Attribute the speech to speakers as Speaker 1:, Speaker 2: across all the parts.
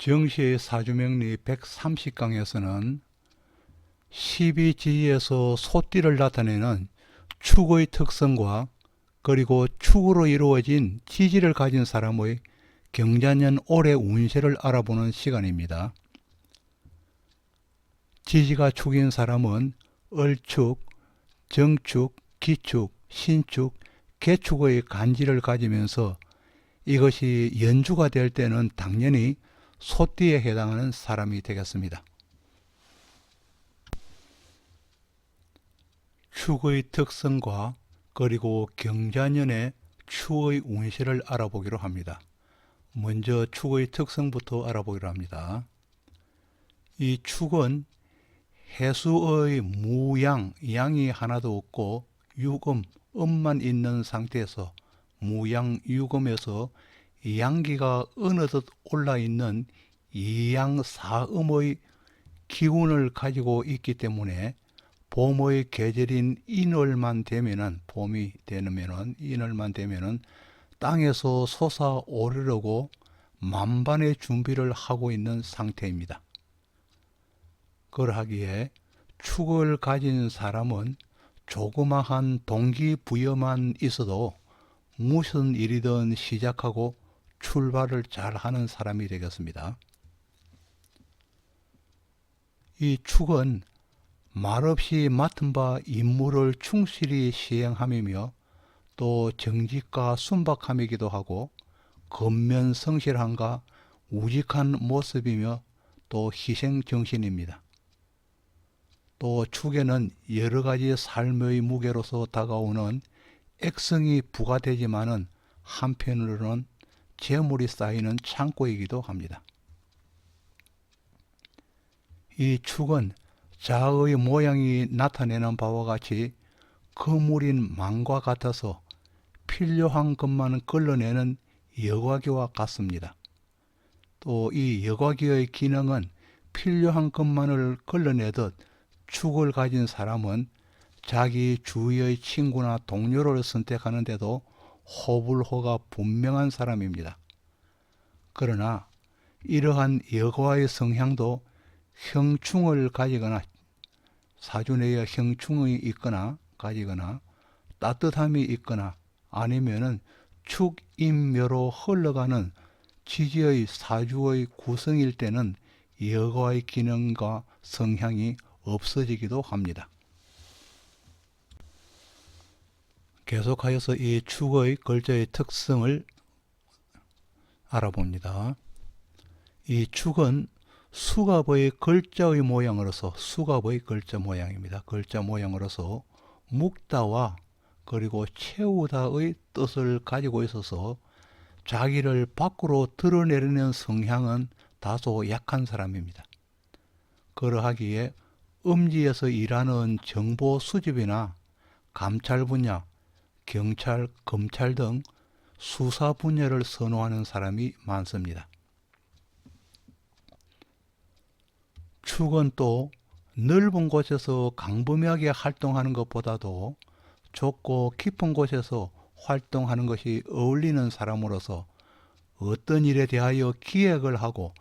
Speaker 1: 정시의 사주명리 130강에서는 12지에서 소띠를 나타내는 축의 특성과 그리고 축으로 이루어진 지지를 가진 사람의 경자년 올해 운세를 알아보는 시간입니다. 지지가 축인 사람은 을축, 정축, 기축, 신축, 개축의 간지를 가지면서 이것이 연주가 될 때는 당연히 소띠에 해당하는 사람이 되겠습니다. 축의 특성과 그리고 경자년의 축의 운세를 알아보기로 합니다. 먼저 축의 특성부터 알아보기로 합니다. 이 축은 해수의 무양, 양이 하나도 없고 유금, 음만 있는 상태에서 무양, 유금에서 양기가 어느덧 올라있는 이양사음의 기운을 가지고 있기 때문에 봄의 계절인 인월만 되면은, 봄이 되면은, 인월만 되면은 땅에서 솟아오르려고 만반의 준비를 하고 있는 상태입니다. 그러하기에 축을 가진 사람은 조그마한 동기부여만 있어도 무슨 일이든 시작하고 출발을 잘 하는 사람이 되겠습니다. 이 축은 말없이 맡은 바 임무를 충실히 시행함이며 또 정직과 순박함이기도 하고 근면성실함과 우직한 모습이며 또 희생정신입니다. 또 축에는 여러 가지 삶의 무게로서 다가오는 액성이 부과되지만은 한편으로는 재물이 쌓이는 창고이기도 합니다. 이 축은 자의 모양이 나타내는 바와 같이 거물인 망과 같아서 필요한 것만 걸러내는 여과기와 같습니다. 또 이 여과기의 기능은 필요한 것만을 걸러내듯 축을 가진 사람은 자기 주위의 친구나 동료를 선택하는데도 호불호가 분명한 사람입니다. 그러나 이러한 여과의 성향도 형충을 가지거나 사주 내에 형충이 있거나 가지거나 따뜻함이 있거나 아니면은 축인묘로 흘러가는 지지의 사주의 구성일 때는 여과의 기능과 성향이 없어지기도 합니다. 계속하여서 이 축의 글자의 특성을 알아봅니다. 이 축은 수갑의 글자의 모양으로서 수갑의 글자 모양입니다. 글자 모양으로서 묵다와 그리고 채우다의 뜻을 가지고 있어서 자기를 밖으로 드러내려는 성향은 다소 약한 사람입니다. 그러하기에 음지에서 일하는 정보 수집이나 감찰 분야, 경찰, 검찰 등 수사 분야를 선호하는 사람이 많습니다. 축은 또 넓은 곳에서 광범위하게 활동하는 것보다도 좁고 깊은 곳에서 활동하는 것이 어울리는 사람으로서 어떤 일에 대하여 기획을 하고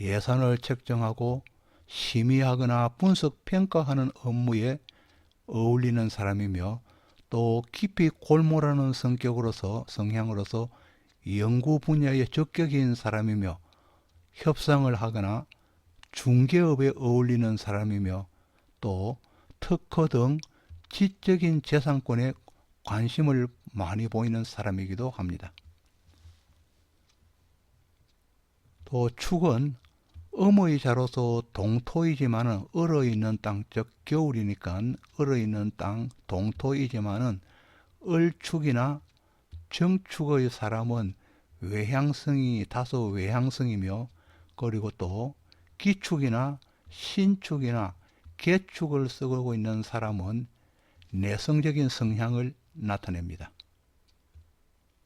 Speaker 1: 예산을 책정하고 심의하거나 분석 평가하는 업무에 어울리는 사람이며 또 깊이 골몰하는 성향으로서 연구 분야에 적격인 사람이며 협상을 하거나 중개업에 어울리는 사람이며 또 특허 등 지적인 재산권에 관심을 많이 보이는 사람이기도 합니다. 또 축은 음의 자로서 동토이지만은 얼어있는 땅, 즉 겨울이니까 얼어있는 땅, 동토이지만은 을축이나 정축의 사람은 다소 외향성이며 그리고 또 기축이나 신축이나 개축을 쓰고 있는 사람은 내성적인 성향을 나타냅니다.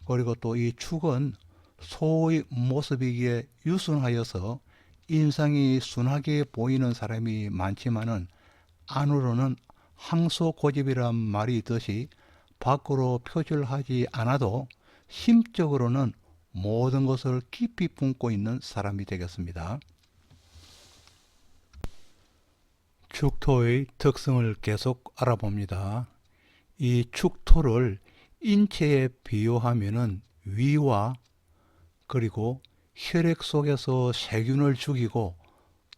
Speaker 1: 그리고 또 이 축은 소의 모습이기에 유순하여서 인상이 순하게 보이는 사람이 많지만은 안으로는 항소고집이란 말이 있듯이 밖으로 표출하지 않아도 심적으로는 모든 것을 깊이 품고 있는 사람이 되겠습니다. 축토의 특성을 계속 알아봅니다. 이 축토를 인체에 비유하면은 위와 그리고 혈액 속에서 세균을 죽이고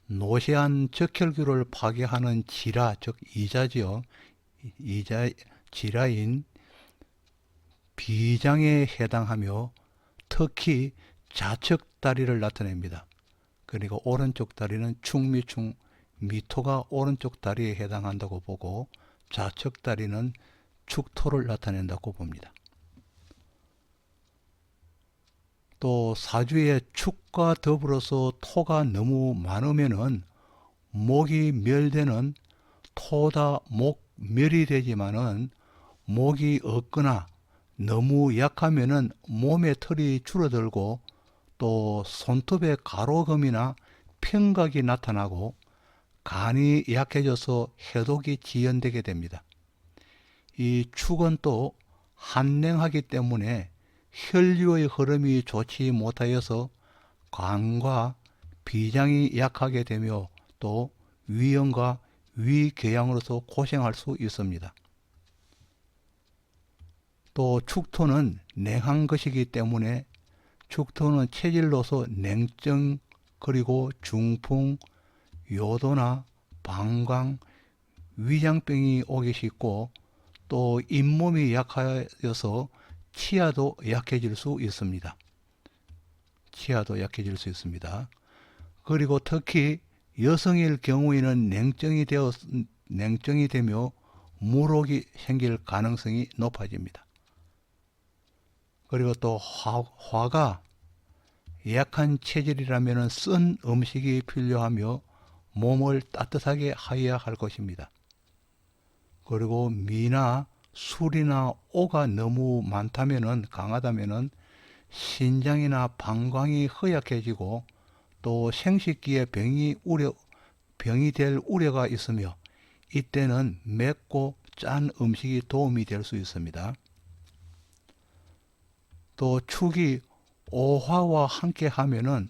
Speaker 1: 노쇠한 적혈구를 파괴하는 지라, 즉 이자지요. 지라인 비장에 해당하며 특히 좌측 다리를 나타냅니다. 그리고 오른쪽 다리는 충미충, 미토가 오른쪽 다리에 해당한다고 보고 좌측 다리는 축토를 나타낸다고 봅니다. 또 사주에 축과 더불어서 토가 너무 많으면은 목이 멸되는 토다 목멸이 되지만은 목이 없거나 너무 약하면은 몸의 털이 줄어들고 또 손톱에 가로금이나 평각이 나타나고 간이 약해져서 해독이 지연되게 됩니다. 이 축은 또 한냉하기 때문에 혈류의 흐름이 좋지 못하여서 간과 비장이 약하게 되며 또 위염과 위궤양으로서 고생할 수 있습니다. 또 축토는 냉한 것이기 때문에 축토는 체질로서 냉증 그리고 중풍, 요도나 방광, 위장병이 오기 쉽고 또 잇몸이 약하여서 치아도 약해질 수 있습니다. 치아도 약해질 수 있습니다. 그리고 특히 여성일 경우에는 냉증이 되며 물혹이 생길 가능성이 높아집니다. 그리고 또 화가 약한 체질이라면 쓴 음식이 필요하며 몸을 따뜻하게 하여야 할 것입니다. 그리고 미나 술이나 오가 너무 많다면은 강하다면은 신장이나 방광이 허약해지고 또 생식기에 병이 될 우려가 있으며 이때는 맵고 짠 음식이 도움이 될 수 있습니다. 또 축이 오화와 함께 하면은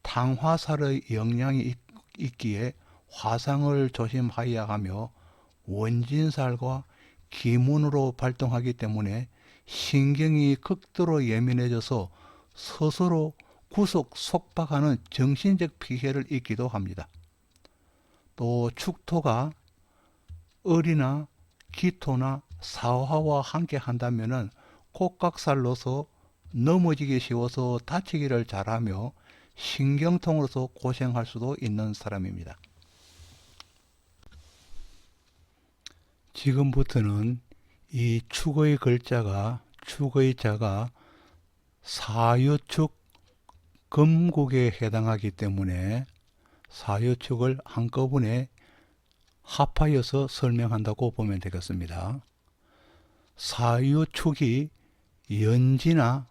Speaker 1: 당화살의 영향이 있기에 화상을 조심하여야 하며 원진살과 기문으로 발동하기 때문에 신경이 극도로 예민해져서 스스로 구속 속박하는 정신적 피해를 입기도 합니다. 또 축토가 을이나 기토나 사화와 함께 한다면은 kok각살로서 넘어지기 쉬워서 다치기를 잘하며 신경통으로서 고생할 수도 있는 사람입니다. 지금부터는 이 축의 축의 자가 사유축 금국에 해당하기 때문에 사유축을 한꺼번에 합하여서 설명한다고 보면 되겠습니다. 사유축이 연지나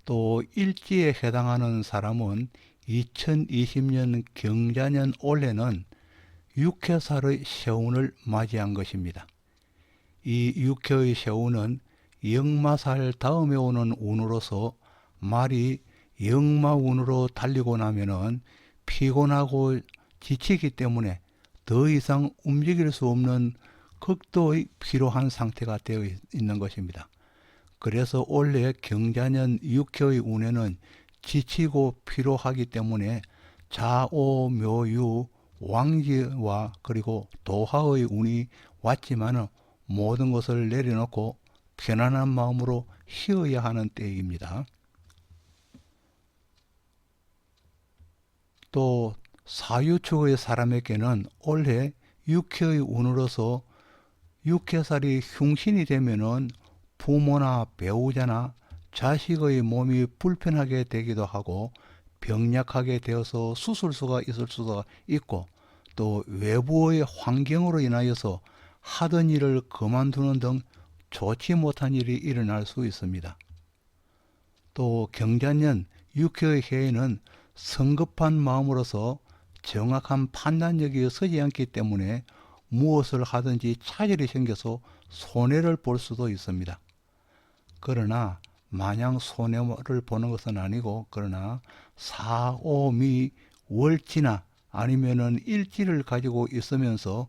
Speaker 1: 또 일지에 해당하는 사람은 2020년 경자년 올해는 6회살의 세운을 맞이한 것입니다. 이 6회의 세운은 역마살 다음에 오는 운으로서 말이 역마운으로 달리고 나면은 피곤하고 지치기 때문에 더 이상 움직일 수 없는 극도의 피로한 상태가 되어 있는 것입니다. 그래서 올해 경자년 6회의 운에는 지치고 피로하기 때문에 자오, 묘유, 왕지와 그리고 도화의 운이 왔지만 모든 것을 내려놓고 편안한 마음으로 쉬어야 하는 때입니다. 또 사유축의 사람에게는 올해 육회의 운으로서 육회살이 흉신이 되면은 부모나 배우자나 자식의 몸이 불편하게 되기도 하고 병약하게 되어서 수술수가 있을 수도 있고 또 외부의 환경으로 인하여서 하던 일을 그만두는 등 좋지 못한 일이 일어날 수 있습니다. 또 경자년 6회의 해에는 성급한 마음으로서 정확한 판단력이 서지 않기 때문에 무엇을 하든지 차질이 생겨서 손해를 볼 수도 있습니다. 그러나 마냥 손해를 보는 것은 아니고, 그러나 사오미 월지나 아니면은 일지를 가지고 있으면서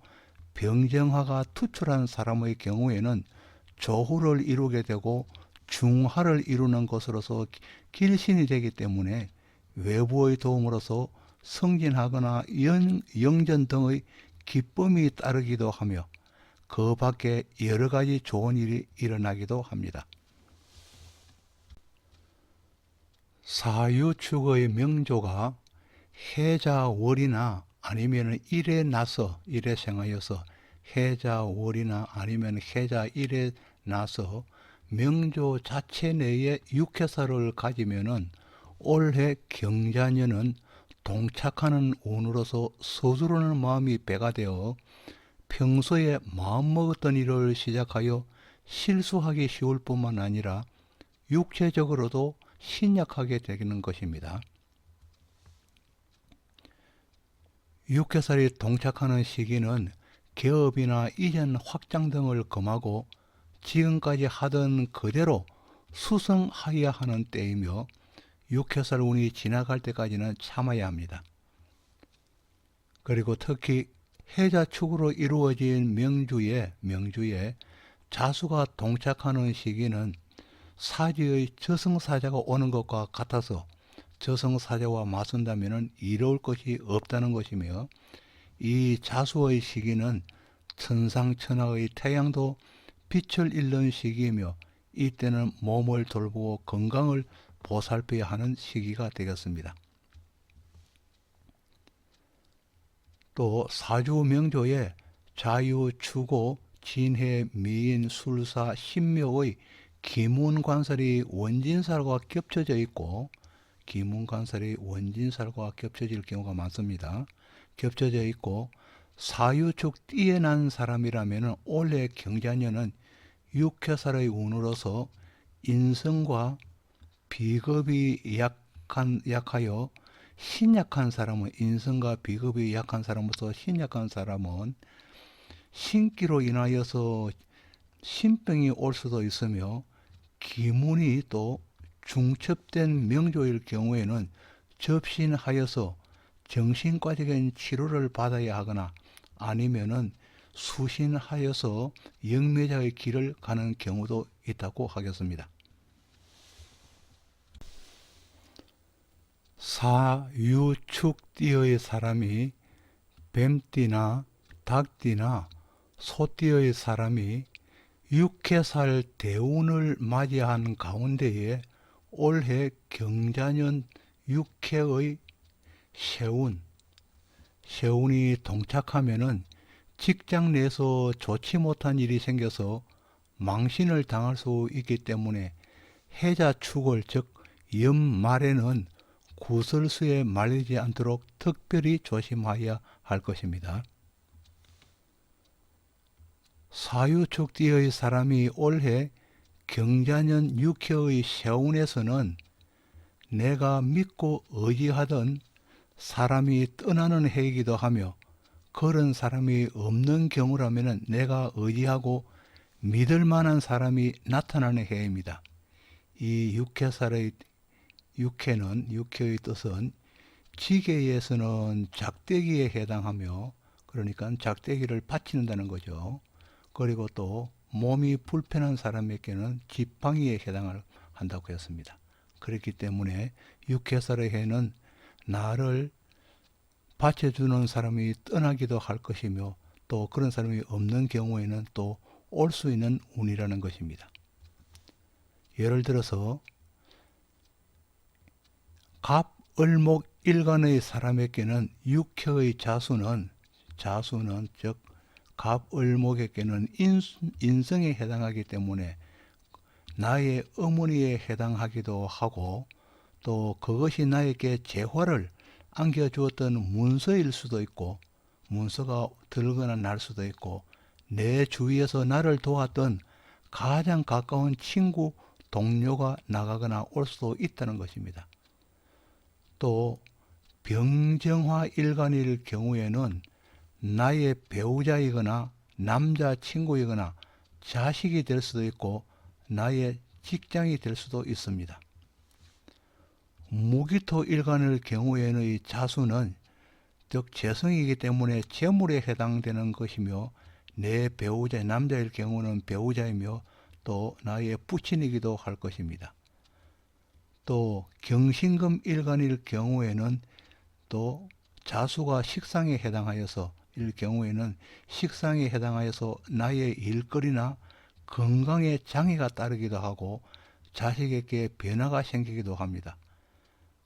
Speaker 1: 병정화가 투출한 사람의 경우에는 조후를 이루게 되고 중화를 이루는 것으로서 길신이 되기 때문에 외부의 도움으로서 승진하거나 영전 등의 기쁨이 따르기도 하며 그 밖에 여러 가지 좋은 일이 일어나기도 합니다. 사유축의 명조가 해자월이나 아니면 일에 나서 일에 생하여서 해자월이나 아니면 해자일에 나서 명조 자체 내에 육해사를 가지면은 올해 경자년은 동착하는 운으로서 서두르는 마음이 배가 되어 평소에 마음먹었던 일을 시작하여 실수하기 쉬울 뿐만 아니라 육체적으로도 신약하게 되는 것입니다. 육해살이 동착하는 시기는 개업이나 이전 확장 등을 금하고 지금까지 하던 그대로 수성하여야 하는 때이며 육해살 운이 지나갈 때까지는 참아야 합니다. 그리고 특히 해자축으로 이루어진 명주에 자수가 동착하는 시기는 사지의 저승사자가 오는 것과 같아서 저승사자와 맞선다면 이로울 것이 없다는 것이며, 이 자수의 시기는 천상천하의 태양도 빛을 잃는 시기이며 이때는 몸을 돌보고 건강을 보살펴야 하는 시기가 되겠습니다. 또 사주명조에 자유, 추고, 진해, 미인, 술사, 신묘의 기문관살이 원진살과 겹쳐져 있고, 기문관살이 원진살과 겹쳐질 경우가 많습니다. 겹쳐져 있고 사유축 띠에 사람이라면 올해 경자년은 육해살의 운으로서 인성과 비겁이 약하여 신약한 사람은, 인성과 비겁이 약한 사람으로서 신약한 사람은 신기로 인하여서 신병이 올 수도 있으며, 기문이 또 중첩된 명조일 경우에는 접신하여서 정신과적인 치료를 받아야 하거나 아니면은 수신하여서 영매자의 길을 가는 경우도 있다고 하겠습니다. 사유축띠의 사람이 뱀띠나 닭띠나 소띠의 사람이 육해살 대운을 맞이한 가운데에 올해 경자년 육해의 세운이 동착하면은 직장 내에서 좋지 못한 일이 생겨서 망신을 당할 수 있기 때문에 해자축을, 즉 연말에는 구설수에 말리지 않도록 특별히 조심하여야 할 것입니다. 사유축띠의 사람이 올해 경자년 육해의 세운에서는 내가 믿고 의지하던 사람이 떠나는 해이기도 하며, 그런 사람이 없는 경우라면 내가 의지하고 믿을 만한 사람이 나타나는 해입니다. 이 육해의 뜻은 지계에서는 작대기에 해당하며, 그러니까 작대기를 받친다는 거죠. 그리고 또 몸이 불편한 사람에게는 지팡이에 해당한다고 했습니다. 그렇기 때문에 육해살의 해는 나를 받쳐주는 사람이 떠나기도 할 것이며, 또 그런 사람이 없는 경우에는 또 올 수 있는 운이라는 것입니다. 예를 들어서 갑을목 일간의 사람에게는 육해의 자수는 즉 갑을목에게는 인성에 해당하기 때문에 나의 어머니에 해당하기도 하고, 또 그것이 나에게 재화를 안겨주었던 문서일 수도 있고, 문서가 들거나 날 수도 있고, 내 주위에서 나를 도왔던 가장 가까운 친구, 동료가 나가거나 올 수도 있다는 것입니다. 또 병정화 일간일 경우에는 나의 배우자이거나 남자친구이거나 자식이 될 수도 있고 나의 직장이 될 수도 있습니다. 무기토 일간의 경우에는 자수는 즉 재성이기 때문에 재물에 해당되는 것이며 내 배우자, 남자일 경우는 배우자이며 또 나의 부친이기도 할 것입니다. 또 경신금 일간일 경우에는 또 자수가 식상에 해당하여서 일 경우에는 식상에 해당하여서 나의 일거리나 건강에 장애가 따르기도 하고 자식에게 변화가 생기기도 합니다.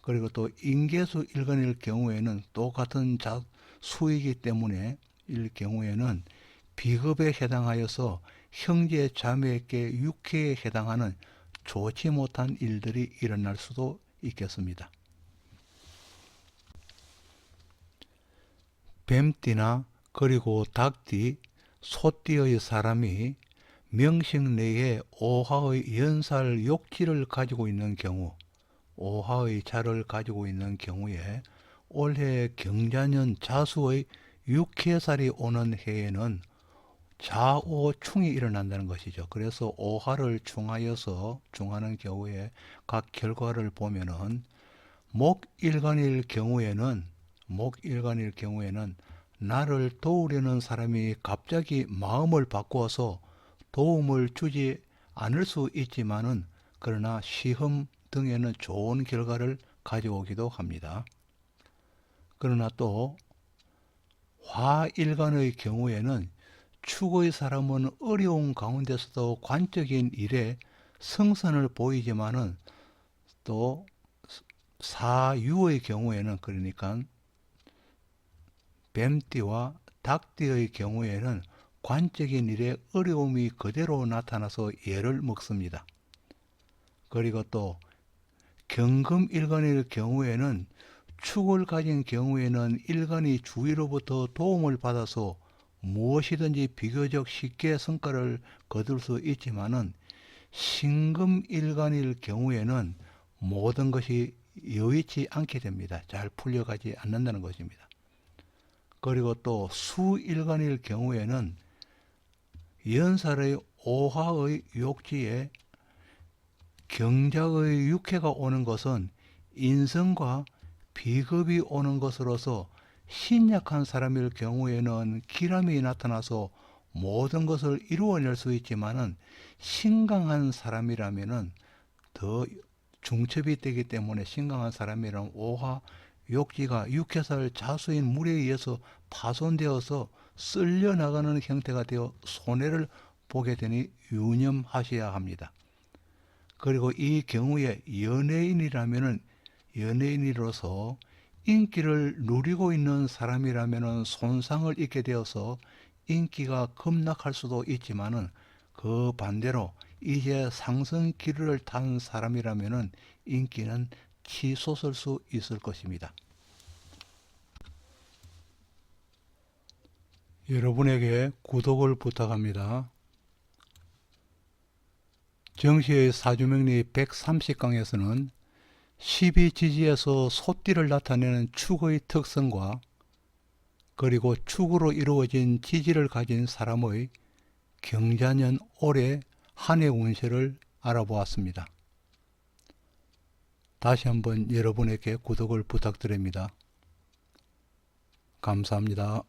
Speaker 1: 그리고 또 인계수 일간일 경우에는 똑같은 수이기 때문에 일 경우에는 비급에 해당하여서 형제 자매에게 육회에 해당하는 좋지 못한 일들이 일어날 수도 있겠습니다. 뱀띠나 그리고 닭띠, 소띠의 사람이 명식 내에 오화의 연살 욕지를 가지고 있는 경우, 오화의 자를 가지고 있는 경우에 올해 경자년 자수의 육해살이 오는 해에는 자오충이 일어난다는 것이죠. 그래서 오화를 충하여서 충하는 경우에 각 결과를 보면은 목일간일 경우에는 나를 도우려는 사람이 갑자기 마음을 바꾸어서 도움을 주지 않을 수 있지만은 그러나 시험 등에는 좋은 결과를 가져오기도 합니다. 그러나 또 화일간의 경우에는 축의 사람은 어려운 가운데서도 관적인 일에 성선을 보이지만은 또 사유의 경우에는 그러니까 뱀띠와 닭띠의 경우에는 관적인 일에 어려움이 그대로 나타나서 애를 먹습니다. 그리고 또 경금일간일 경우에는 축을 가진 경우에는 일간이 주위로부터 도움을 받아서 무엇이든지 비교적 쉽게 성과를 거둘 수 있지만은 신금일간일 경우에는 모든 것이 여의치 않게 됩니다. 잘 풀려가지 않는다는 것입니다. 그리고 또 수일간일 경우에는 연살의 오화의 욕지에 경작의 육해가 오는 것은 인성과 비겁이 오는 것으로서 신약한 사람일 경우에는 기람이 나타나서 모든 것을 이루어낼 수 있지만은 신강한 사람이라면은 더 중첩이 되기 때문에 신강한 사람이란 오화 욕지가 육해살 자수인 물에 의해서 파손되어서 쓸려 나가는 형태가 되어 손해를 보게 되니 유념하셔야 합니다. 그리고 이 경우에 연예인이라면은 연예인으로서 인기를 누리고 있는 사람이라면은 손상을 입게 되어서 인기가 급락할 수도 있지만은 그 반대로 이제 상승 기류를 탄 사람이라면은 인기는 치솟을 수 있을 것입니다. 여러분에게 구독을 부탁합니다. 정시의 사주명리 130강에서는 12지지에서 소띠를 나타내는 축의 특성과 그리고 축으로 이루어진 지지를 가진 사람의 경자년 올해 한 해 운세를 알아보았습니다. 다시 한번 여러분에게 구독을 부탁드립니다. 감사합니다.